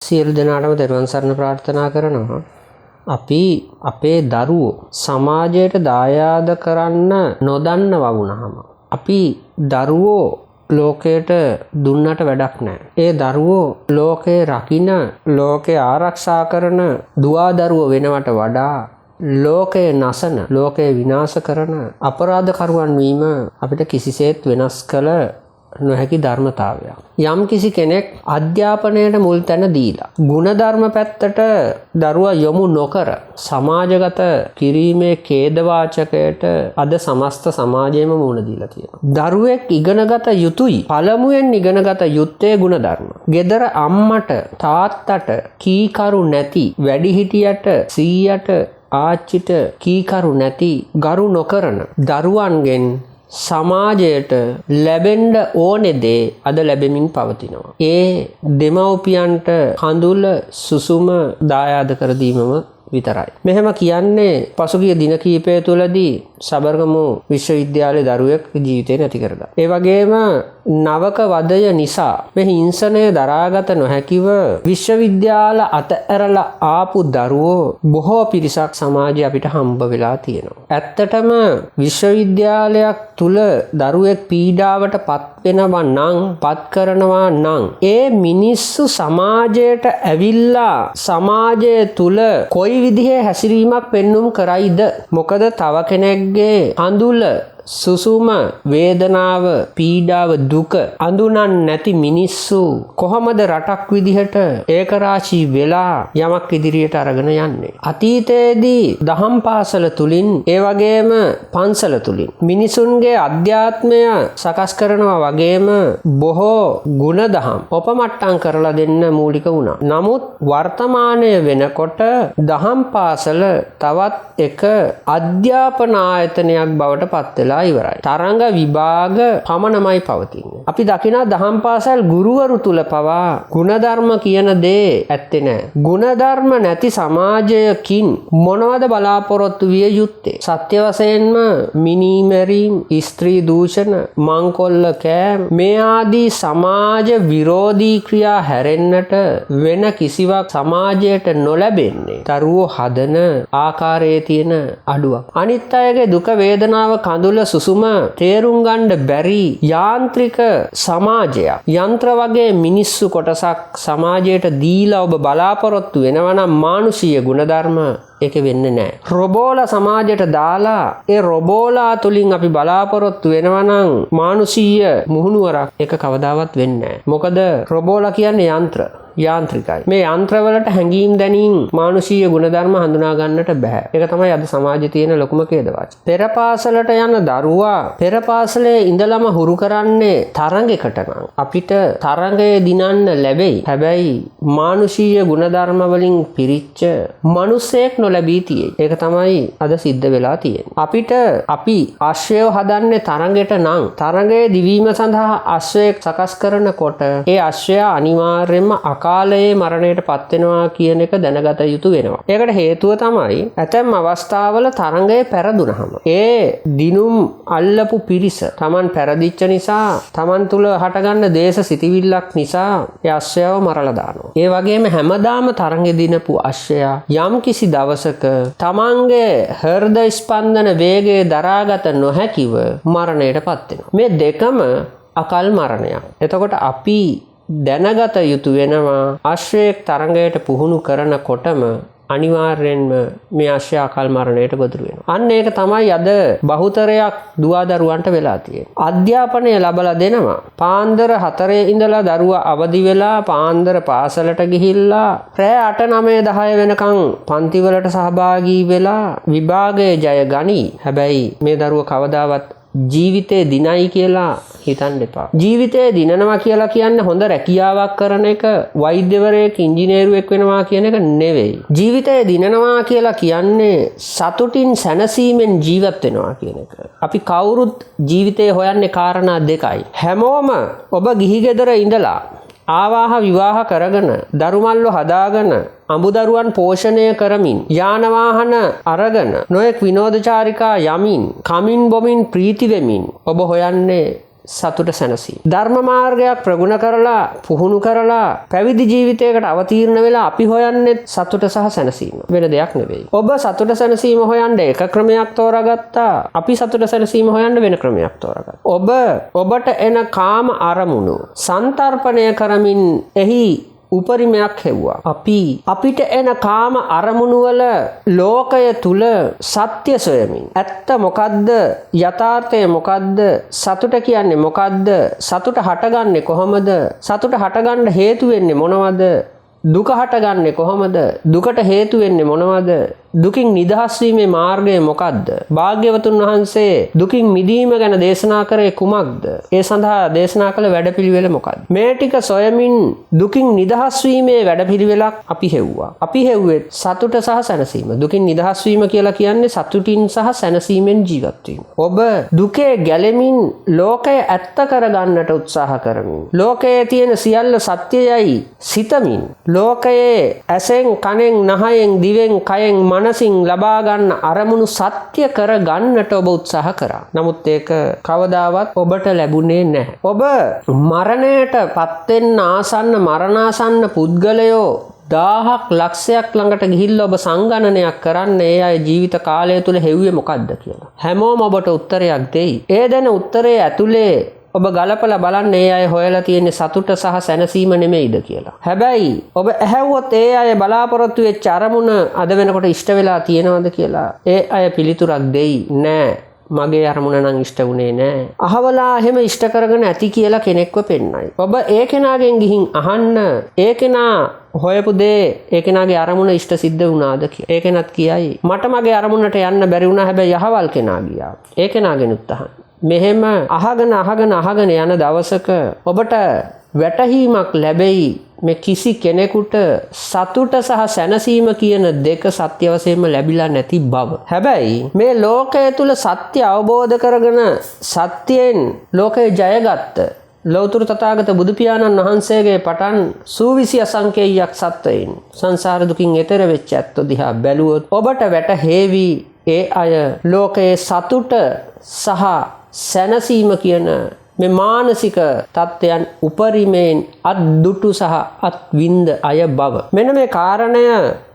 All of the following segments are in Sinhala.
සියලු දෙනාටම දරුවන් සරණ ප්‍රාර්ථනා කරනවා. අපි අපේ දරුවෝ සමාජයට දායාද කරන්න නොදන්නවා වුණාම අපි දරුවෝ ලෝකයට දුන්නට වැඩක් නැහැ. ඒ දරුවෝ ලෝකේ රකින්න, ලෝකේ ආරක්ෂා කරන දුවා දරුවෝ වෙනවට වඩා ලෝකේ නසන, ලෝකේ විනාශ කරන අපරාධකරුවන් වීම අපිට කිසිසේත් වෙනස් කළ නොහැකි ධර්මතාවයක්. යම් කිසි කෙනෙක් අධ්‍යාපනයට මුල් තැන දීලා ಗುಣධර්ම පැත්තට දරුවා යොමු නොකර සමාජගත කිරීමේ ඛේදවාචකයට අද සමස්ත සමාජයේම මුහුණ දීලා තියෙනවා. දරුවෙක් ඉගෙනගත යුතුයි. පළමුවෙන් ඉගෙනගත යුත්තේ ಗುಣධර්ම. ගෙදර අම්මට තාත්තට කීකරු නැති, වැඩිහිටියට සීයට ආච්චිට කීකරු නැති, ගරු නොකරන දරුවන්ගෙන් සමාජයට ලැබෙන්න ඕනේ දේ අද ලැබෙමින් පවතිනවා. ඒ දෙමව්පියන්ට කඳුල සුසුම දායාද කර දීමම විතරයි. මෙහෙම කියන්නේ පසුගිය දින කිහිපය තුළදී සබරගමු විශ්වවිද්‍යාලයේ දරුවෙක් ජීවිතේ නැති කරගත්තා. ඒ වගේම නවක වදය නිසා මේ හිංසනය දරාගත නොහැකිව විශ්වවිද්‍යාල අතහැරලා ආපු දරුවෝ බොහෝ පිරිසක් සමාජයේ අපිට හම්බ වෙලා තියෙනවා. ඇත්තටම විශ්වවිද්‍යාලයක් තුල දරුවෙක් පීඩාවට පත් වෙනවා නම්, පත් කරනවා නම් ඒ මිනිස්සු සමාජයට ඇවිල්ලා සමාජය තුල කොයි විදිහේ හැසිරීමක් පෙන්눔 කරයිද? මොකද තව කෙනෙක්ගේ අඳුල, සුසුම, වේදනාව, පීඩාව, දුක අඳුනන් නැති මිනිස්සු කොහොමද රටක් විදිහට ඒකරාශී වෙලා යමක් ඉදිරියට අරගෙන යන්නේ? අතීතයේදී දහම් පාසල තුලින්, ඒ වගේම පන්සල තුලින් මිනිසුන්ගේ අධ්‍යාත්මය සකස් කරනවා වගේම බොහෝ ගුණදහම් ඔපමට්ටම් කරලා දෙන්න මූලික වුණා. නමුත් වර්තමානය වෙනකොට දහම් පාසල තවත් එක අධ්‍යාපන ආයතනයක් බවට පත් වෙලා ඉවරයි. තරංග විභාග පමණමයි පවතින්නේ. අපි දකිනා දහම් පාසල් ගුරුවරු තුල පවා ಗುಣධර්ම කියන දේ ඇත්තේ නැහැ. ಗುಣධර්ම නැති සමාජයකින් මොනවද බලාපොරොත්තු විය යුත්තේ? සත්‍ය වශයෙන්ම මිනීමැරීම්, ස්ත්‍රී දූෂණ, මංකොල්ල කෑම මේ ආදී සමාජ විරෝධී ක්‍රියා හැරෙන්නට වෙන කිසිවක් සමාජයට නොලැබෙන්නේ දරුවෝ හදන ආකාරයේ තියෙන අඩුවක්. අනිත් අයගේ දුක, වේදනාව, කඳුල, සුසුම තේරුම් ගන්න බැරි යාන්ත්‍රික සමාජයක්, යන්ත්‍ර වගේ මිනිස්සු කොටසක් සමාජයට දීලා ඔබ බලාපොරොත්තු වෙනවා නම් මානුෂීය ගුණධර්ම ඒක වෙන්නේ නැහැ. රොබෝලා සමාජයට දාලා ඒ රොබෝලා තුලින් අපි බලාපොරොත්තු වෙනවා නම් මානුෂීය මුහුණුවරක් ඒක කවදාවත් වෙන්නේ නැහැ. මොකද රොබෝලා කියන්නේ යාන්ත්‍රිකයි. මේ යන්ත්‍රවලට හැංගීම් දැනීම් මානුෂීය ගුණධර්ම හඳුනා ගන්නට බෑ. ඒක තමයි අද සමාජයේ තියෙන ලොකුම ඛේදවාචක. පෙර පාසලට යන දරුවා පෙර පාසලේ ඉඳලම හුරු කරන්නේ තරඟයකට නම් අපිට තරඟයේ දිනන්න ලැබෙයි. හැබැයි මානුෂීය ගුණධර්ම වලින් පිරිච්ච මිනිසෙක් නොලැබී තියෙයි. ඒක තමයි අද සිද්ධ වෙලා තියෙන්නේ. අපි අශ්වයව හදන්නේ තරඟයට නම් තරඟයේ දිවීම සඳහා අශ්වයෙක් සකස් කරනකොට ඒ අශ්වයා අනිවාර්යයෙන්ම කාලයේ මරණයට පත් වෙනවා කියන එක දැනගත යුතු වෙනවා. ඒකට හේතුව තමයි ඇතැම් අවස්ථාවල තරඟයේ පෙරදුනහම ඒ දිනුම් අල්ලපු පිරිස Taman පෙරදිච්ච නිසා, Taman තුල හටගන්න දේශ සිටිවිල්ලක් නිසා ඒ අශ්වයව මරලා දානවා. ඒ වගේම හැමදාම තරඟෙ දිනපු අශ්වයා යම් කිසි දවසක Tamanගේ හෘද ස්පන්දන වේගය දරාගත නොහැකිව මරණයට පත් වෙනවා. මේ දෙකම අකල් මරණයක්. එතකොට අපි දැනගත යුතු වෙනවා අශ්වයෙක් තරඟයට පුහුණු කරනකොටම අනිවාර්යෙන්ම මේ අශ්වය අකල් මරණයට ගොදුරු වෙනවා. අන්න ඒක තමයි අද බහුතරයක් දුවදරුවන්ට වෙලා තියෙන්නේ. අධ්‍යාපනය ලැබලා දෙනවා. පාන්දර 4 ඉඳලා දරුවා අවදි වෙලා පාන්දර පාසලට ගිහිල්ලා රෑ 8 9 10 වෙනකන් පන්තිවලට සහභාගී වෙලා විභාගයේ ජය ගනි. හැබැයි මේ දරුවා කවදාවත් ජීවිතේ දිනයි කියලා හිතන්න එපා. ජීවිතේ දිනනවා කියලා කියන්නේ හොඳ රැකියාවක් කරන එක, වෛද්‍යවරයෙක්, ඉංජිනේරුවෙක් වෙනවා කියන එක නෙවෙයි. ජීවිතේ දිනනවා කියලා කියන්නේ සතුටින් සැනසීමෙන් ජීවත් වෙනවා කියන එක. අපි කවුරුත් ජීවිතේ හොයන්නේ කාරණා දෙකයි. හැමෝම ඔබ ගිහි ගෙදර ඉඳලා ආවාහ විවාහ කරගෙන දරුමල්ලෝ හදාගෙන අඹදරුවන් පෝෂණය කරමින් යාන වාහන අරගෙන නොයෙක් විනෝදචාරිකා යමින් කමින් බොමින් ප්‍රීති වෙමින් ඔබ හොයන්නේ සතුට සැනසීම. ධර්ම මාර්ගයක් ප්‍රගුණ කරලා පුහුණු කරලා පැවිදි ජීවිතයකට අවතීර්ණ වෙලා අපි හොයන්නේ සතුට සහ සැනසීම. වෙන දෙයක් නෙවෙයි. ඔබ සතුට සැනසීම හොයන්න එක ක්‍රමයක් තෝරාගත්තා. අපි සතුට සැනසීම හොයන්න වෙන ක්‍රමයක් තෝරාගත්තා. ඔබට එන කාම අරමුණු සන්තර්පණය කරමින් එහි උපරිමයක් හෙව්වා. අපිට එන කාම අරමුණු වල ලෝකය තුල සත්‍ය සොයමින් ඇත්ත මොකද්ද? යථාර්ථය මොකද්ද? සතුට කියන්නේ මොකද්ද? සතුට හටගන්නේ කොහොමද? සතුට හටගන්න හේතු වෙන්නේ මොනවද? දුක හටගන්නේ කොහොමද? දුකට හේතු වෙන්නේ මොනවද? දුකින් නිදහස් වීමේ මාර්ගය මොකක්ද? භාග්‍යවතුන් වහන්සේ දුකින් මිදීම ගැන දේශනා කරේ කුමක්ද? ඒ සඳහා දේශනා කළ වැඩපිළිවෙල මොකක්ද? මේ ටික සොයමින් දුකින් නිදහස් වීමේ වැඩපිළිවෙලක් අපි හෙව්වා. අපි හෙව්වේ සතුට සහ සැනසීම. දුකින් නිදහස් වීම කියලා කියන්නේ සතුටින් සහ සැනසීමෙන් ජීවත් වීම. ඔබ දුකේ ගැලෙමින් ලෝකය ඇත්ත කරගන්නට උත්සාහ කරමින් ලෝකයේ තියෙන සියල්ල සත්‍යයයි සිතමින් ලෝකයේ ඇසෙන් කනෙන් නහයෙන් දිවෙන් කයෙන් මනසින් ලබා ගන්න අරමුණු සත්‍ය කර ගන්නට ඔබ උත්සාහ කරා. නමුත් ඒක කවදාවත් ඔබට ලැබුණේ නැහැ. ඔබ මරණයට පත් වෙන්න ආසන්න මරණාසන්න පුද්ගලයෝ 1000ක් ලක්ෂයක් ළඟට ගිහිල්ලා ඔබ සංගණනයක් කරන්න ඒ අය ජීවිත කාලය තුල හෙව්වේ මොකද්ද කියලා. හැමෝම ඔබට උත්තරයක් දෙයි. ඒ දෙන උත්තරේ ඇතුලේ ඔබ ගලපලා බලන්න ඒ අය හොයලා තියෙන්නේ සතුට සහ සැනසීම නෙමෙයිද කියලා. හැබැයි ඔබ ඇහැව්වොත් ඒ අය බලාපොරොත්තු වෙච්ච අරමුණ අද වෙනකොට ඉෂ්ට වෙලා තියෙනවද කියලා ඒ අය පිළිතුරක් දෙයි. නෑ. මගේ අරමුණ නම් ඉෂ්ට වුණේ නෑ. අහවලා එහෙම ඉෂ්ට කරගෙන ඇති කියලා කෙනෙක්ව පෙන්නයි. ඔබ ඒ කෙනාගෙන් ගිහින් අහන්න ඒ කෙනා හොයපු දේ ඒ කෙනාගේ අරමුණ ඉෂ්ට සිද්ධ වුණාද කියලා. ඒ කෙනත් කියයි මට මගේ අරමුණට යන්න බැරි වුණා හැබැයි අහවල් කෙනා ගියා. ඒ කෙනාගෙනුත් අහන්න. මෙහෙම අහගෙන යන දවසක ඔබට වැටහීමක් ලැබෙයි මේ කිසි කෙනෙකුට සතුට සහ සැනසීම කියන දෙක සත්‍ය වශයෙන්ම ලැබිලා නැති බව. හැබැයි මේ ලෝකය තුල සත්‍ය අවබෝධ කරගෙන සත්‍යයෙන් ලෝකය ජයගත්ත ලෞතර තථාගත බුදු පියාණන් වහන්සේගේ පටන් සූවිසි අසංකේයයක් සත්වයින් සංසාර දුකින් එතෙර වෙච්ච ඇත්තෝ දිහා බැලුවොත් ඔබට වැටහෙවි ඒ අය ලෝකයේ සතුට සහ සැනසීම කියන මේ මානසික තත්ත්වයන් උපරිමයෙන් අත්දුටු සහ අත්විඳ අය බව. මෙන්න මේ කාරණය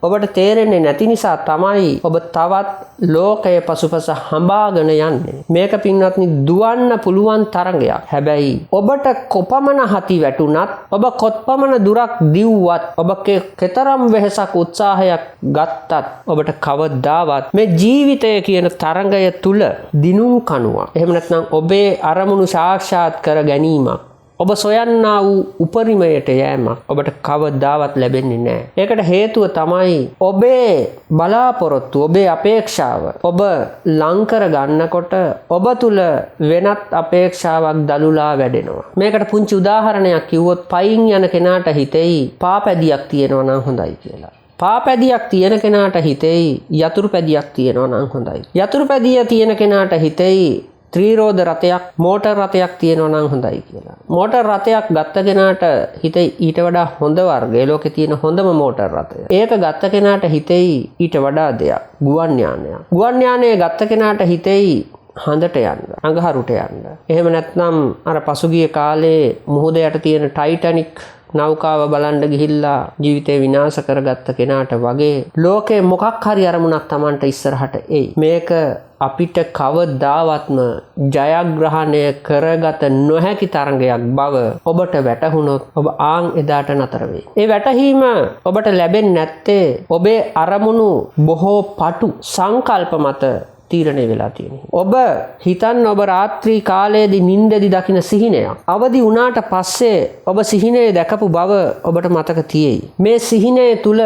ඔබට තේරෙන්නේ නැති නිසා තමයි ඔබ තවත් ලෝකය පසුපස හඹාගෙන යන්නේ. මේක පින්වත්නි දුවන්න පුළුවන් තරඟයක්. හැබැයි ඔබට කොපමණ හති වැටුණත් ඔබ කොපමණ දුරක් දිව්වත් ඔබ කෙතරම් වෙහසක් උත්සාහයක් ගත්තත් ඔබට කවදාවත් මේ ජීවිතය කියන තරඟය තුල දිනුම් කනුවක්. එහෙම නැත්නම් ඔබේ අරමුණු සාක්ෂාත් කර ගැනීමක් ඔබ සොයන්නා වූ උපරිමයට යෑමක් ඔබට කවදාවත් ලැබෙන්නේ නැහැ. ඒකට හේතුව තමයි ඔබේ බලාපොරොත්තු, ඔබේ අපේක්ෂාව ඔබ ලං කර ගන්නකොට ඔබ තුල වෙනත් අපේක්ෂාවක් දලුලා වැඩෙනවා. මේකට පුංචි උදාහරණයක් කිව්වොත් පයින් යන කෙනාට හිතෙයි පාපැදියක් තියෙනවා නම් හොඳයි කියලා. පාපැදියක් තියෙන කෙනාට හිතෙයි යතුරු පැදියක් තියෙනවා නම් හොඳයි. යතුරු පැදිය තියෙන කෙනාට හිතෙයි ත්‍රිරෝධ රථයක් මෝටර් රථයක් තියෙනවා නම් හොඳයි කියලා. මෝටර් රථයක් ගත්ත කෙනාට හිතේ ඊට වඩා හොඳ වර්ගයේ ලෝකේ තියෙන හොඳම මෝටර් රථය. ඒක ගත්ත කෙනාට හිතෙයි ඊට වඩා දෙයක් ගුවන් යානයක්. ගුවන් යානය ගත්ත කෙනාට හිතෙයි හඳට යන්න, අඟහරුට යන්න. එහෙම නැත්නම් අර පසුගිය කාලේ මුහුද යට තියෙන ටයිටැනික් නෞකාව බලන්න ගිහිල්ලා ජීවිතේ විනාශ කරගත්ත කෙනාට වගේ ලෝකේ මොකක් හරි අරමුණක් Tamanට ඉස්සරහට එයි. මේක අපිට කවදාවත්ම ජයග්‍රහණය කරගත නොහැකි තරඟයක් බව ඔබට වැටහුණොත් ඔබ ආන් එදාට නතර වෙයි. ඒ වැටහීම ඔබට ලැබෙන්නේ නැත්තේ ඔබේ අරමුණු බොහෝ පටු සංකල්ප මත තීරණය වෙලා තියෙනවා. ඔබ හිතන්න ඔබ රාත්‍රී කාලයේදී නිින්දෙදි දකින සිහිනයක් අවදි වුණාට පස්සේ ඔබ සිහිනය දැකපු බව ඔබට මතක තියෙයි. මේ සිහිනය තුල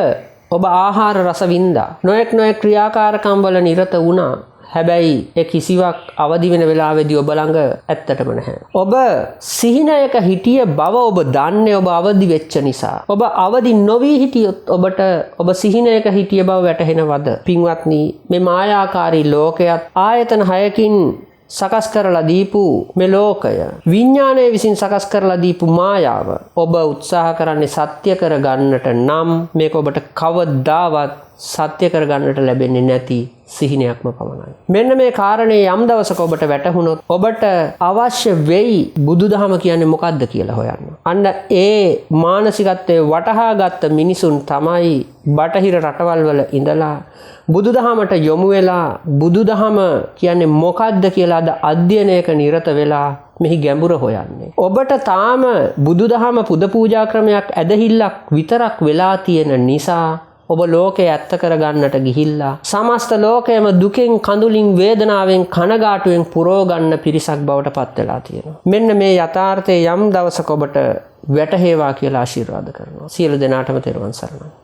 ඔබ ආහාර රස වින්දා. නොඑක් ක්‍රියාකාරකම් වල නිරත වුණා. හැබැයි ඒ කිසිවක් අවදි වෙන වෙලාවේදී ඔබ ළඟ ඇත්තටම නැහැ. ඔබ සිහිනයක හිටිය බව ඔබ දන්නේ ඔබ අවදි වෙච්ච නිසා. ඔබ අවදි නොවි හිටියොත් ඔබට ඔබ සිහිනයක හිටිය බව වැටහෙනවද? පින්වත්නි, මේ මායාකාරී ලෝකයක් ආයතන 6කින් සකස් කරලා දීපු මේ ලෝකය විඥානයේ විසින් සකස් කරලා දීපු මායාව ඔබ උත්සාහ කරන්නේ සත්‍ය කර ගන්නට නම් මේක ඔබට කවදාවත් සත්‍ය කර ගන්නට ලැබෙන්නේ නැති සිහිනයක්ම පමණයි. මෙන්න මේ කාරණේ යම් දවසක ඔබට වැටහුණොත් ඔබට අවශ්‍ය වෙයි බුදුදහම කියන්නේ මොකක්ද කියලා හොයන්න. අන්න ඒ මානසිකත්වයේ වටහා ගත්ත මිනිසුන් තමයි බටහිර රටවල් වල ඉඳලා බුදුදහමට යොමු වෙලා බුදුදහම කියන්නේ මොකක්ද කියලා අද අධ්‍යයනයක නිරත වෙලා මෙහි ගැඹුර හොයන්නේ. ඔබට තාම බුදුදහම පුද පූජා ක්‍රමයක් ඇදහිල්ලක් විතරක් වෙලා තියෙන නිසා ඔබ ලෝකේ ඇත්ත කරගන්නට ගිහිල්ලා සමස්ත ලෝකයම දුකෙන් කඳුලින් වේදනාවෙන් කනගාටුවෙන් පුරව ගන්න පිරිසක් බවට පත් වෙලා තියෙනවා. මෙන්න මේ යථාර්ථය යම් දවසක ඔබට වැටහෙවා කියලා ආශිර්වාද කරනවා. සියලු දෙනාටම තෙරුවන් සරණයි.